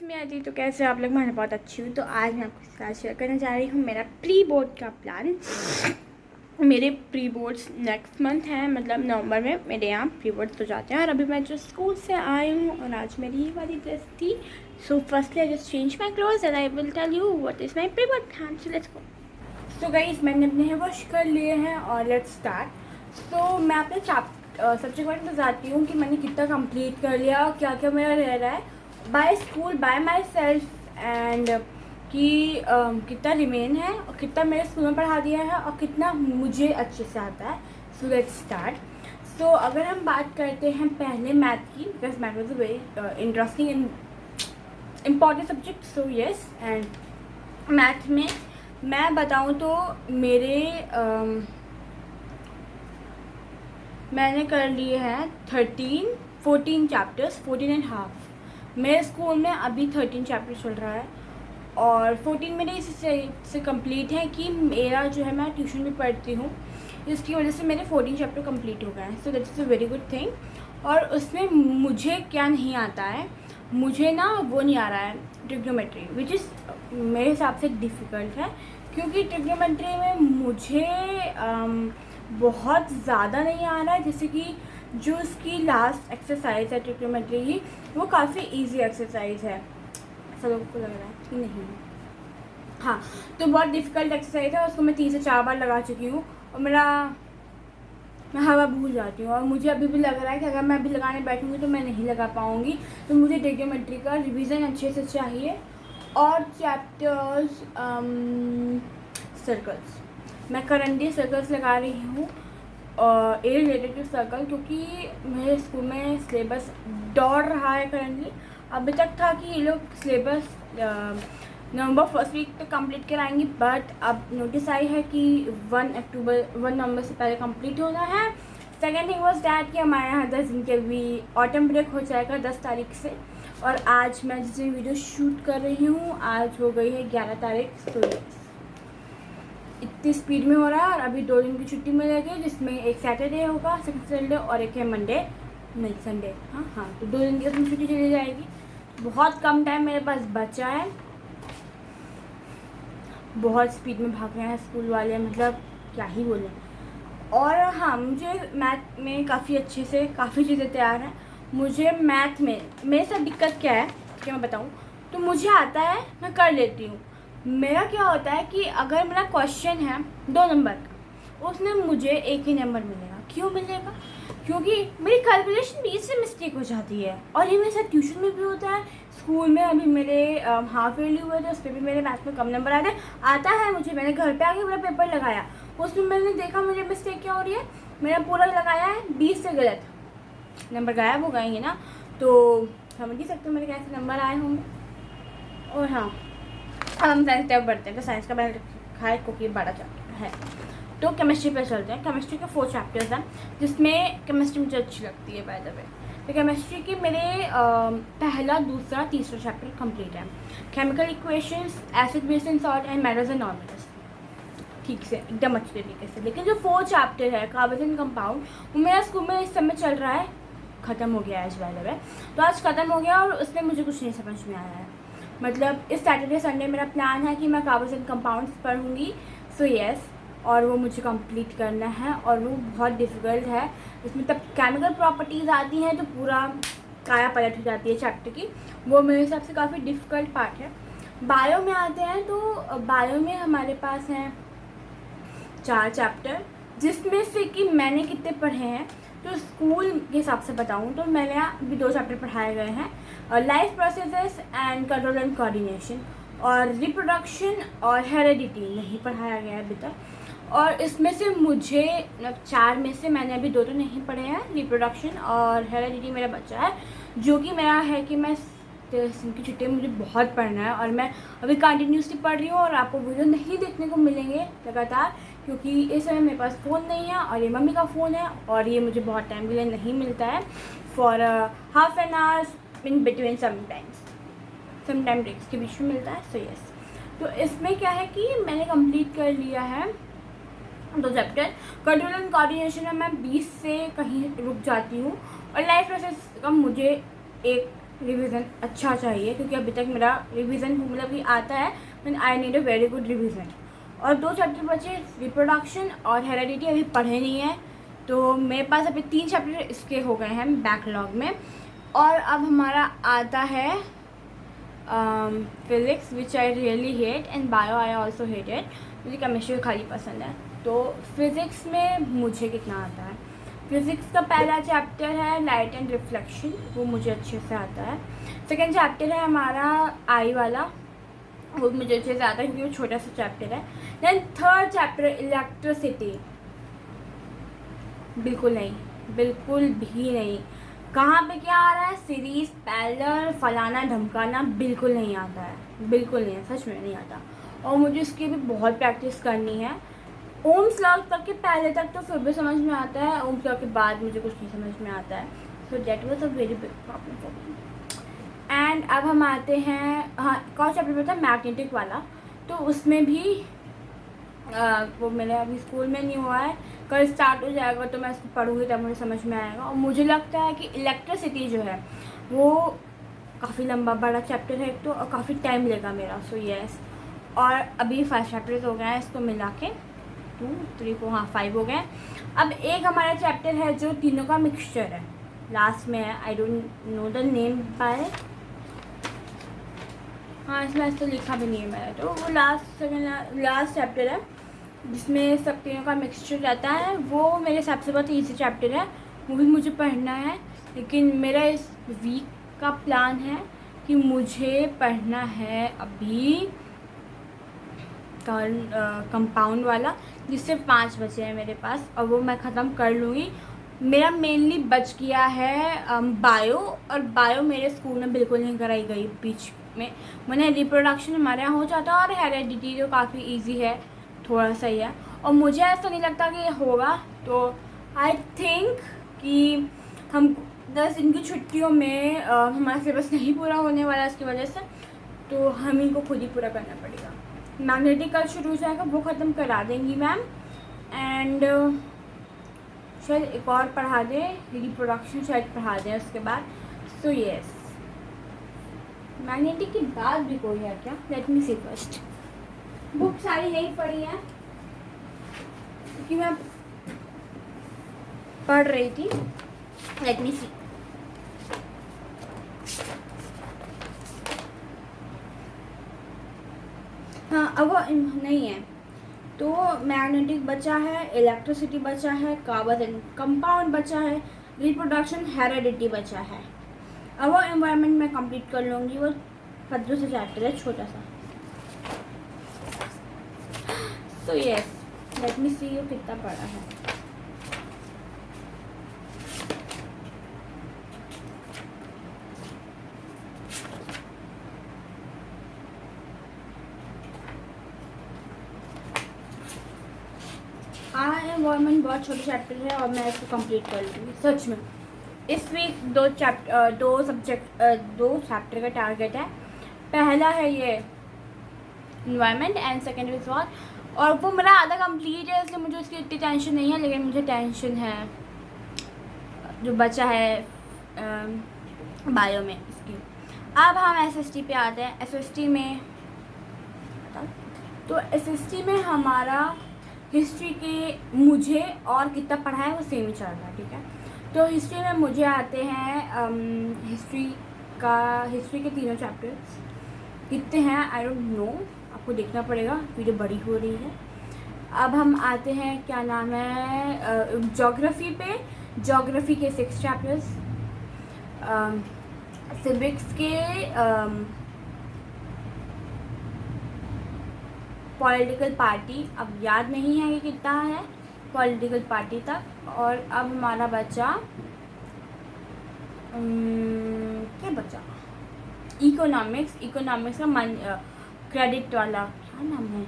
मैं आती तो कैसे आप लोग, मैं बहुत अच्छी हूँ। तो आज मैं आपके साथ शेयर करने जा रही हूँ मेरा प्री बोर्ड का प्लान। मेरे प्री बोर्ड्स नेक्स्ट मंथ हैं, मतलब नवंबर में मेरे यहाँ प्री बोर्ड्स हो जाते हैं। और अभी मैं जो स्कूल से आई हूँ और आज मेरी ये वाली ड्रेस थी। So firstly I just change my clothes and I will tell you what is my pre board plan. So let's go. So guys, मैंने अपने हेयर वॉश कर लिए हैं और लेट्स स्टार्ट। सो मैं अपने सब्जेक्ट वाइज बताती हूँ कि मैंने कितना कंप्लीट कर लिया, क्या क्या मेरा रह रहा है by school by myself, and कि कितना रिमेन है और कितना मेरे स्कूल में पढ़ा दिया है और कितना मुझे अच्छे से आता है। So let's start. सो अगर हम बात करते हैं पहले मैथ की, because math was a very interesting and important subject. So yes, and math में मैं बताऊँ तो मैंने कर लिए हैं 14 चैप्टर्स, 14.5। मेरे स्कूल में अभी 13 चैप्टर चल रहा है और 14 मेरे इससे कंप्लीट है कि मेरा जो है, मैं ट्यूशन भी पढ़ती हूँ, इसकी वजह से मेरे 14 चैप्टर कंप्लीट हो गए हैं। So that is a very good thing. और उसमें मुझे क्या नहीं आता है, मुझे ना वो नहीं आ रहा है ट्रिग्नोमेट्री, विच इज़ मेरे हिसाब से डिफ़िकल्ट है, क्योंकि ट्रिग्नोमेट्री में मुझे बहुत ज़्यादा नहीं आ रहा है। जैसे कि जो उसकी लास्ट एक्सरसाइज है ट्रिग्नोमेट्री की, वो काफ़ी इजी एक्सरसाइज है। सब लोगों को लग रहा है कि नहीं, हाँ, तो बहुत डिफ़िकल्ट एक्सरसाइज है। उसको मैं 3 से 4 बार लगा चुकी हूँ और मैं हवा भूल जाती हूँ। और मुझे अभी भी लग रहा है कि अगर मैं अभी लगाने बैठूँगी तो मैं नहीं लगा पाऊँगी। तो मुझे ट्रिग्नोमेट्री का रिवीजन अच्छे से चाहिए। और चैप्टर्स सर्कल्स, मैं करंटली सर्कल्स लगा रही हूँ ए रिलेटेड टू सर्कल, क्योंकि मेरे स्कूल में सिलेबस दौड़ रहा है करंटली। अभी तक था कि ये लोग सिलेबस नवंबर फर्स्ट वीक तक कंप्लीट कराएंगी, बट अब नोटिस आई है कि 1 नवंबर से पहले कंप्लीट होना है। सेकेंड थिंग वॉज डैट कि हमारे यहाँ 10 दिन के भी ऑटम ब्रेक हो जाएगा 10 तारीख से। और आज मैं जिसे वीडियो शूट कर रही हूँ, आज हो गई है 11 तारीख। तो इतनी स्पीड में हो रहा है और अभी 2 दिन की छुट्टी मिलेगी, जिसमें एक सैटरडे होगा, सेकंड सैटरडे, और एक है मंडे, नहीं संडे। हाँ, तो 2 दिन की उसमें छुट्टी चली जाएगी। बहुत कम टाइम मेरे पास बचा है। बहुत स्पीड में भाग रहे हैं स्कूल वाले, मतलब क्या ही बोलें। और हाँ, मुझे मैथ में काफ़ी अच्छे से काफ़ी चीज़ें तैयार हैं। मुझे मैथ में मेरे साथ दिक्कत क्या है कि मैं बताऊँ तो, मुझे आता है, मैं कर लेती हूँ। मेरा क्या होता है कि अगर मेरा क्वेश्चन है 2 नंबर का, उसमें मुझे 1 ही नंबर मिलेगा। क्यों मिलेगा? क्योंकि मेरी कैलकुलेशन बीच से मिस्टेक हो जाती है। और ये मेरे साथ ट्यूशन में भी होता है, स्कूल में अभी मेरे हाफ ईयरली हुए थे, उस पर भी मेरे मैथ में कम नंबर आए थे। आता है मुझे, मैंने घर पे आके पूरा पेपर लगाया, उसमें मैंने देखा मुझे मिस्टेक क्या हो रही है। मेरा पूरा लगाया है 20 से गलत, नंबर गायब हो गएंगे ना, तो समझ ही सकते हो मेरे कैसे नंबर आए होंगे। और हाँ, अब हम साइंस टैब बढ़ते हैं, तो साइंस का मैंने रखा है क्योंकि बड़ा चैप्टर है। तो केमिस्ट्री पे चलते हैं। केमिस्ट्री के 4 चैप्टर्स हैं, जिसमें केमिस्ट्री मुझे अच्छी लगती है बाय द वे। तो केमिस्ट्री के मेरे पहला, दूसरा, तीसरा चैप्टर कंप्लीट है। Chemical equations, acid base and salt and metals and nonmetals, ठीक से एकदम अच्छे तरीके से। लेकिन जो 4 चैप्टर है कार्बन एंड कंपाउंड, वो मेरा स्कूल में इस समय चल रहा है, ख़त्म हो गया है आज बाय द वे। तो आज ख़त्म हो गया और उसमें मुझे कुछ नहीं समझ में आया है। मतलब इस सैटरडे संडे मेरा प्लान है कि मैं कार्बन एंड कंपाउंड्स पढ़ूँगी। सो येस, और वो मुझे कंप्लीट करना है और वो बहुत डिफ़िकल्ट है। इसमें तब केमिकल प्रॉपर्टीज़ आती हैं तो पूरा काया पलट हो जाती है चैप्टर की। वो मेरे हिसाब से काफ़ी डिफ़िकल्ट पार्ट है। बायो में आते हैं तो बायो में हमारे पास हैं 4 चैप्टर, जिसमें से कि मैंने कितने पढ़े हैं तो स्कूल के हिसाब से बताऊँ तो मैंने अभी 2 चैप्टर पढ़ाए गए हैं, life processes and control and coordination. और रिप्रोडक्शन और हेरेडिटी नहीं पढ़ाया गया है अभी तक। और इसमें से मुझे 4 में से मैंने अभी 2 तो नहीं पढ़े हैं, रिप्रोडक्शन और हेरेडिटी मेरा बच्चा है, जो कि मेरा है कि मैं की छुट्टी में मुझे बहुत पढ़ना है। और मैं अभी कंटिन्यूसली पढ़ रही हूँ और आपको वीडियो नहीं देखने को मिलेंगे लगातार, क्योंकि इस समय मेरे पास फ़ोन नहीं है और ये मम्मी का फ़ोन है और ये मुझे बहुत टाइम के लिए नहीं मिलता है, for half an hours in between sometime breaks के बीच में मिलता है। सो यस, तो इसमें क्या है कि मैंने कंप्लीट कर लिया है 2 चैप्टर। कंट्रोल एंड कोऑर्डिनेशन में मैं 20 से कहीं रुक जाती हूँ और लाइफ प्रोसेस का मुझे 1 रिवीजन अच्छा चाहिए, क्योंकि अभी तक मेरा रिवीजन मतलब कि आता है, but I need a very good revision. और 2 चैप्टर बचे, रिप्रोडक्शन और हेरेडिटी अभी पढ़े नहीं है, तो मेरे पास अभी 3 चैप्टर इसके हो गए हैं बैकलॉग में। और अब हमारा आता है physics, which I really hate, and bio I also hate it. मुझे केमिस्ट्री खाली पसंद है। तो फिज़िक्स में मुझे कितना आता है, फिज़िक्स का पहला चैप्टर है लाइट एंड रिफ्लेक्शन, वो मुझे अच्छे से आता है। सेकेंड चैप्टर है हमारा आई वाला, वो मुझे अच्छे से आता है क्योंकि वो छोटा सा चैप्टर है। देन थर्ड चैप्टर इलेक्ट्रिसिटी, बिल्कुल नहीं, बिल्कुल भी नहीं। कहाँ पे क्या आ रहा है, सीरीज, पैरेलल, फलाना ढमकाना, बिल्कुल नहीं आता है, बिल्कुल नहीं है, सच में नहीं आता। और मुझे इसकी भी बहुत प्रैक्टिस करनी है। ओम्स लॉ तक के पहले तक तो फिर भी समझ में आता है, ओम्स लॉ के बाद मुझे कुछ नहीं समझ में आता है। So that was a very big problem for me. And अब हम आते हैं, हाँ, कौन चैप्टर में था, मैग्नेटिक वाला। तो उसमें भी वो मेरे अभी स्कूल में नहीं हुआ है, कल स्टार्ट हो जाएगा, तो मैं इसको पढ़ूँगी तब मुझे समझ में आएगा। और मुझे लगता है कि इलेक्ट्रिसिटी जो है वो काफ़ी लंबा बड़ा चैप्टर है एक तो, और काफ़ी टाइम लेगा मेरा। सो यस, और अभी 5 चैप्टर्स हो गए हैं इसको मिला के, 2 3 4, हाँ 5 हो गए। अब एक हमारा चैप्टर है जो तीनों का मिक्सचर है, लास्ट में है, I don't know the name by, हाँ इसमें ऐसा लिखा भी नहीं है मैंने, तो वो लास्ट चैप्टर है जिसमें सब तीनों का मिक्सचर रहता है। वो मेरे हिसाब से बहुत ईजी चैप्टर है, वो भी मुझे पढ़ना है। लेकिन मेरा इस वीक का प्लान है कि मुझे पढ़ना है अभी कंपाउंड वाला, जिससे 5 बचे हैं मेरे पास, और वो मैं ख़त्म कर लूँगी। मेरा मेनली बच गया है बायो, और बायो मेरे स्कूल में बिल्कुल नहीं कराई गई बीच में। मैंने रिप्रोडक्शन हमारे यहाँ हो जाता है, और हेरेडिटी जो काफ़ी इजी है, थोड़ा सा ही है, और मुझे ऐसा नहीं लगता कि होगा। तो आई थिंक कि हम 10 दिन की छुट्टियों में हमारा सिलेबस नहीं पूरा होने वाला इसकी वजह से, तो हम ही को खुद ही पूरा करना पड़ेगा। मैग्नेटिक कल शुरू हो जाएगा, वो ख़त्म करा देंगी मैम। एंड शायद एक और पढ़ा दें, रिप्रोडक्शन शायद पढ़ा दें उसके बाद। सो यस, मैग्नेटिक के बाद भी कोई है क्या, लेट मी सी फर्स्ट। बुक सारी नहीं पढ़ी है क्योंकि मैं पढ़ रही थी, लेट मी सी। हाँ अब वो नहीं है, तो मैग्नेटिक बचा है, इलेक्ट्रिसिटी बचा है, कार्बन कंपाउंड बचा है, रिप्रोडक्शन, हेरेडिटी बचा है। अब वो एनवायरनमेंट में कंप्लीट कर लूँगी, वो 15 से चैप्टर है, छोटा सा। सो यस, लेट मी सी ये कितना पड़ा है। एनवायरनमेंट बहुत छोटे चैप्टर है, और मैं इसको कंप्लीट कर लूँगी सच में। इस वीक 2 चैप्टर का टारगेट है। पहला है ये environment, and second is war, और वो मेरा आधा कंप्लीट है, इसलिए मुझे उसकी इतनी टेंशन नहीं है। लेकिन मुझे टेंशन है जो बचा है बायो में इसकी। अब हम एसएसटी पे आते हैं। एसएसटी में में हमारा हिस्ट्री के मुझे और कितना पढ़ा है वो सेम ही चल रहा है, ठीक है। तो हिस्ट्री में मुझे आते हैं हिस्ट्री के 3 चैप्टर्स कितने हैं आई डोंट नो, आपको देखना पड़ेगा, वीडियो बड़ी हो रही है। अब हम आते हैं, क्या नाम है, ज्योग्राफी पे। ज्योग्राफी के 6 चैप्टर्स, सिविक्स के पॉलिटिकल पार्टी, अब याद नहीं है कि कितना है पॉलिटिकल पार्टी तक। और अब हमारा बचा क्या बचा, इकोनॉमिक्स का क्रेडिट वाला, क्या नाम है,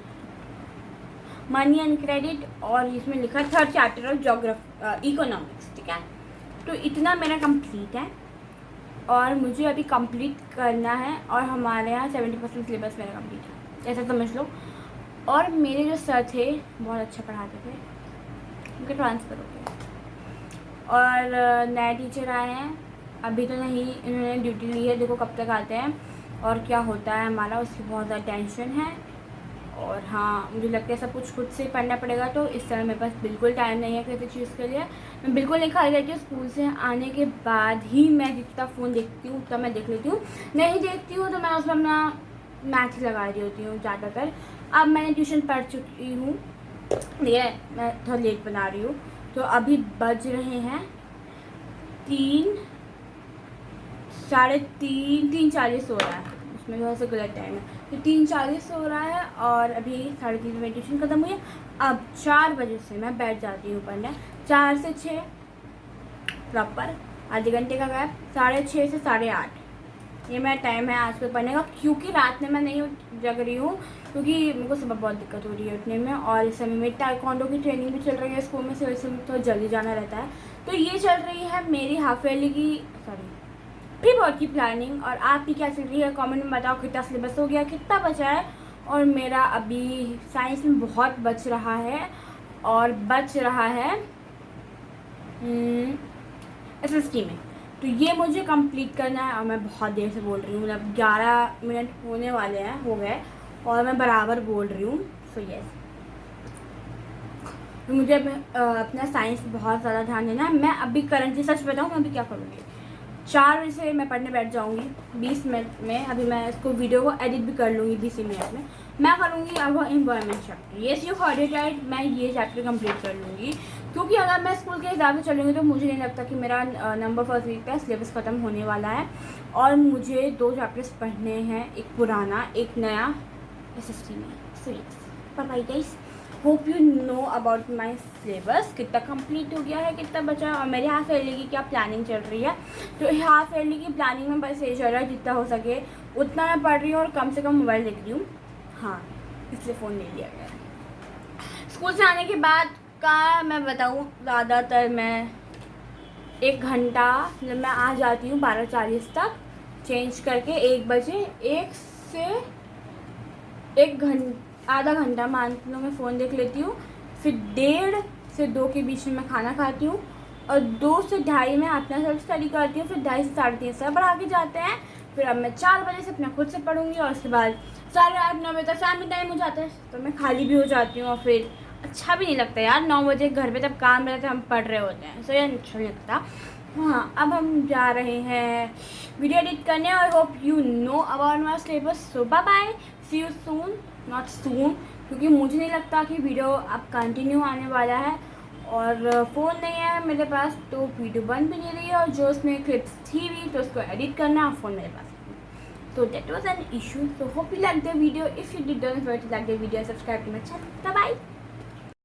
मनी एंड क्रेडिट, और इसमें लिखा 3rd chapter of geography economics, ठीक है। तो इतना मेरा कंप्लीट है, और मुझे अभी कंप्लीट करना है, और हमारे यहाँ 70% सिलेबस मेरा कंप्लीट है, ऐसा समझ लो। और मेरे जो सर थे बहुत अच्छा पढ़ाते थे, उनके ट्रांसफ़र हो गया, और नए टीचर आए हैं, अभी तो नहीं, इन्होंने ड्यूटी ली है, देखो कब तक आते हैं और क्या होता है हमारा, उसकी बहुत ज़्यादा टेंशन है। और हाँ, मुझे लगता है सब कुछ खुद से पढ़ना पड़ेगा, तो इस समय मेरे पास बिल्कुल टाइम नहीं है किसी चीज़ के लिए। मैं बिल्कुल नहीं खाली रहती हूँ, स्कूल से आने के बाद ही मैं जितना फ़ोन देखती हूँ उतना मैं देख लेती हूँ, नहीं देखती हूँ तो मैं उसमें अपना मैथ लगा रही होती हूँ ज़्यादातर। अब मैंने ट्यूशन पढ़ चुकी हूँ, ठीक है, मैं थोड़ा लेट बना रही हूँ। तो अभी बज रहे हैं 3:40 हो रहा है, उसमें थोड़ा सा गलत टाइम है, तो 3:40 हो रहा है और अभी 3:30 में ट्यूशन ख़त्म हुई है। अब 4 बजे से मैं बैठ जाती हूँ पढ़ने, 4 से 6 प्रॉपर, आधे घंटे का गैप, 6:30 से 8:30 ये मेरा टाइम है आज पे पढ़ने का। क्योंकि रात में मैं नहीं जग रही हूँ, क्योंकि मेरे को सुबह बहुत दिक्कत हो रही है उठने में, और इस समय मेरी ताइक्वांडो की ट्रेनिंग भी चल रही है स्कूल में, से वैसे थोड़ा जल्दी जाना रहता है। तो ये चल रही है मेरी हाफ ईयरली की प्री बोर्ड की प्लानिंग। और आपकी क्या चल रही है, कमेंट में बताओ, कितना सिलेबस हो गया, कितना बचा है। और मेरा अभी साइंस में बहुत बच रहा है, और बच रहा है SST में, तो ये मुझे कंप्लीट करना है। और मैं बहुत देर से बोल रही हूँ, मतलब 11 मिनट होने वाले हैं, हो गए, और मैं बराबर बोल रही हूँ। सो यस, तो मुझे अपना साइंस पे बहुत ज़्यादा ध्यान देना है। मैं अभी करंटली सच बताऊँ, मैं अभी क्या करूँगी, 4 बजे से मैं पढ़ने बैठ जाऊँगी 20 मिनट में। अभी मैं इसको वीडियो को एडिट भी कर लूँगी 20 मिनट में। मैं करूँगी अब environment chapter, yes you heard it right, मैं ये चैप्टर कंप्लीट कर लूँगी। क्योंकि अगर मैं स्कूल के हिसाब से चलूँगी तो मुझे नहीं लगता कि मेरा नंबर फर्स्ट वीक का सिलेबस ख़त्म होने वाला है। और मुझे 2 चैप्टर्स पढ़ने हैं, एक पुराना एक नया SST में। So yes, bye guys, hope you know about my syllabus, कितना कंप्लीट हो गया है, कितना बचा है, और मेरी हाफ ईयरली की क्या प्लानिंग चल रही है। तो हाफ ईयरली की प्लानिंग में बस ये चल रहा है, जितना हो सके उतना मैं पढ़ रही हूँ, और कम से कम मोबाइल देख रही हूँ। हाँ, इसलिए फ़ोन ले लिया गया है। स्कूल से आने के बाद का मैं बताऊँ, ज़्यादातर मैं 1 घंटा, जब मैं आ जाती हूँ 12:40 तक चेंज करके, 1 बजे 1 से 1 घंटा, आधा घंटा मान लो मैं फ़ोन देख लेती हूँ। फिर 1:30 से 2 के बीच में मैं खाना खाती हूँ, और 2 से 2:30 में अपना सेल्फ स्टडी करती हूँ। फिर 2:30 से 3:30 सब बढ़ा के जाते हैं। फिर अब मैं 4 बजे से अपना खुद से पढ़ूँगी, और उसके बाद 8:30-9 बजे तक फैमिली टाइम हो जाता है, तो मैं खाली भी हो जाती हूँ। और फिर अच्छा भी नहीं लगता यार, 9 बजे घर पे तब काम रहता है, हम पढ़ रहे होते हैं, सो ये अच्छा नहीं लगता। हाँ, अब हम जा रहे हैं वीडियो एडिट करने, और hope you know about my syllabus. So bye bye, see you soon, not soon, क्योंकि मुझे नहीं लगता कि वीडियो अब कंटिन्यू आने वाला है, और फ़ोन नहीं है मेरे पास, तो वीडियो बन भी नहीं रही है, और जो उसमें क्लिप्स थी भी तो उसको एडिट करना है, और फ़ोन मेरे पास। So that was an issue. So hope you liked the video. If you did, don't forget to like the video and subscribe to my channel. Bye bye.